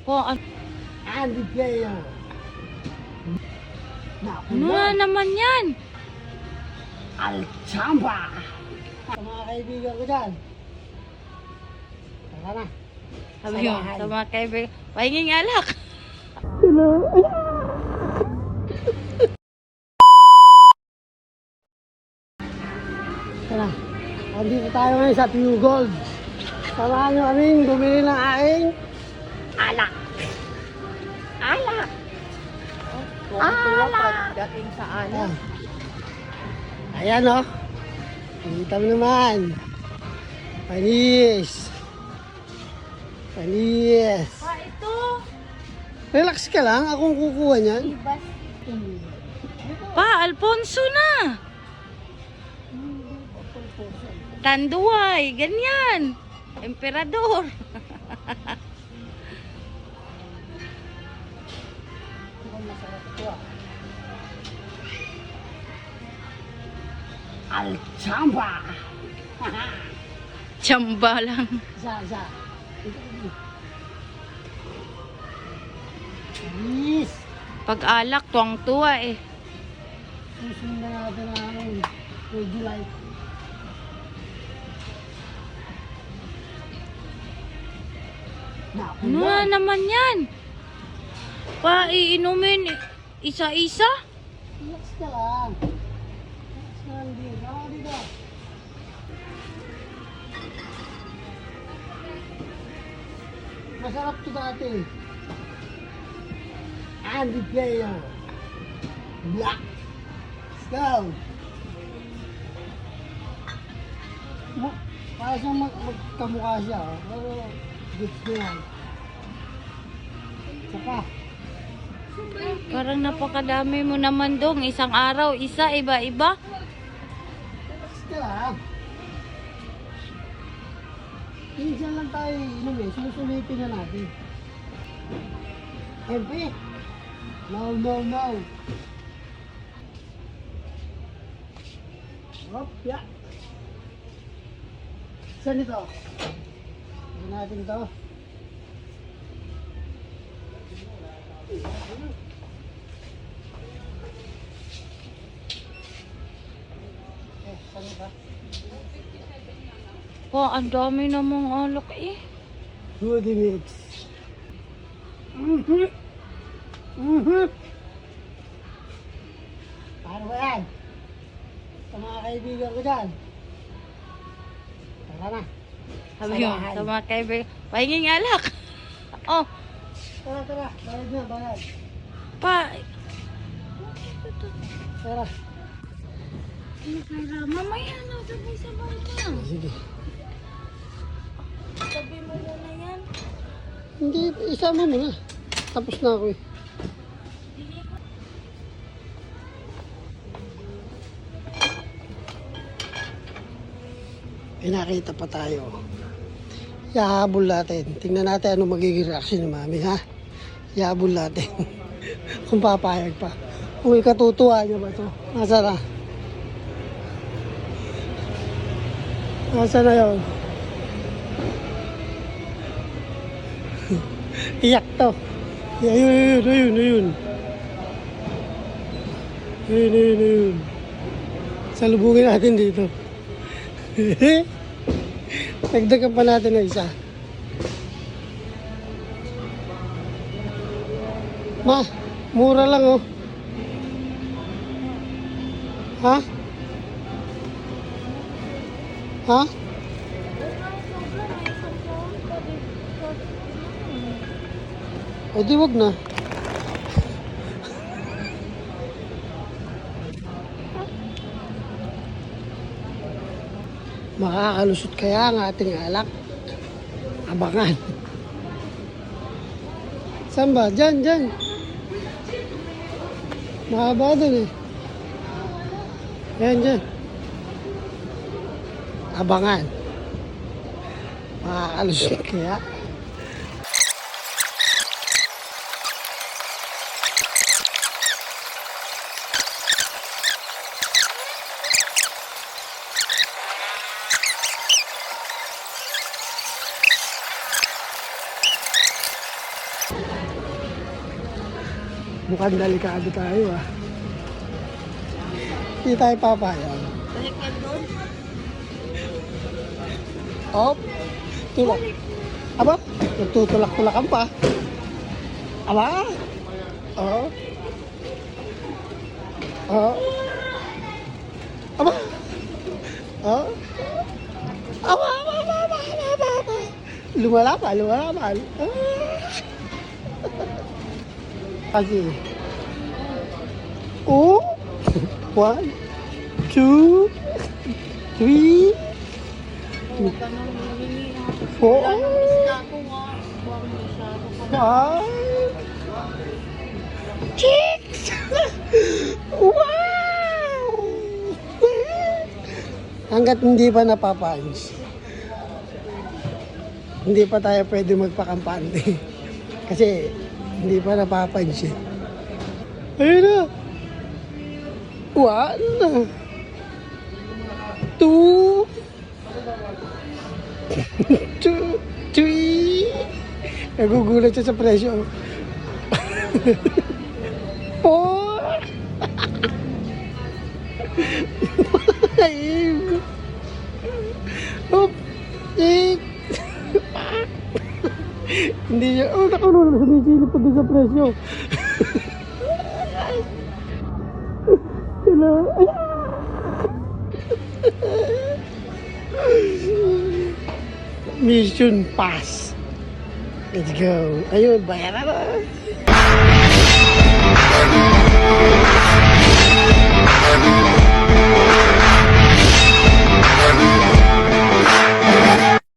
Po, ano Andy Player. na naman yan? Al-Chamba. Sa mga kaibigan ko dyan. Tara na. Sabi mo, sa mga kaibigan, pahinging alak. Tara. Andito tayo ngayon sa Pure Gold. Samahan nyo kaming bumili ng aking alak. Alak. Dating sa alak. Ayan o. Kita mo naman. Panis. Panis. Pa, ito. Relax ka lang. Akong kukuha niyan. Pa, Alfonso na. Tanduay, ganyan. Emperador. Al-Chamba. Tsamba lang. Isa. Panis. Pag alak, tuwang-tuwa eh. Susundan natin ang Rudy Light. Ano na naman yan? Pa, iinumin isa-isa? Relax ka lang. Relax ka lang din. Tama ka dito. Masarap to dati. Andy Player. Black. Let's go. Para siyang magkamukha siya. Oh. Pero gets mo yan. Saka. Parang napakadami mo naman dong. Isang araw, isa, iba-iba. Relax ka lang. Minsan lang tayo inom eh. Susulitin na natin. Siyempre. No. Hop, ya. Saan ito? Ito natin ito. Saan ito? Pa, ang dami namang alak eh. Goody mix. Paano ba yan? Sa mga kaibigan ko dyan. Tara na. Sabi mo, sa mga kaibigan, pahinging alak. Oh, Tara. Bayad na, bayad. pa. Tara. Kaya mamaya na, sabay-sabay na. Sige. Sabi mo muna yan. Hindi, isama mo na. Tapos na ako eh. Pinakita pa tayo. Yahabol natin. Tingnan natin ano magiging reaction ni Mami, ha? Yahabol natin. Kung papayag pa. Kung ikatutuwa niya ba ito? Nasaan na? Nasaan na yun? Iyak to. Ayun. Ayun. Salubungin natin dito. Nagdagan pa natin na isa. Ma, mura lang oh. Ha? Ha? O di wag na. Makakalusot kaya ang ating alak. Abangan. Saan ba? Diyan. Mahaba dun eh. Diyan. Abangan. Makakalusot kaya. Mukhang delikado tayo ah. Hindi tayo papayag. Balik ka doon. Op! Tulak. Aba, nagtutulak-tulakan pa. Aba! Oo. Oo. Aba! Oo. Aba, aba, aba, aba, aba, aba. Lumalaban, lumalaban. Kasi. Oh! 1, 2, 3, Huwag ka nang hihingi ha. Oo. Wala nang isda ko ha. Huwag masyado ka. 5, 6. Wow! Hanggat hindi pa napapunch, hindi pa tayo pwede magpakampante. Kasi hindi pa napapunch eh. Ayun na. 1, 2, 3. Nagugulat siya sa presyo. 4. 5. Oop. 6. Hindi niya. Oh, nakulula. Sumisilip pa doon sa presyo. Hello. Mission pass. Let's go. Ayun, bayaran na.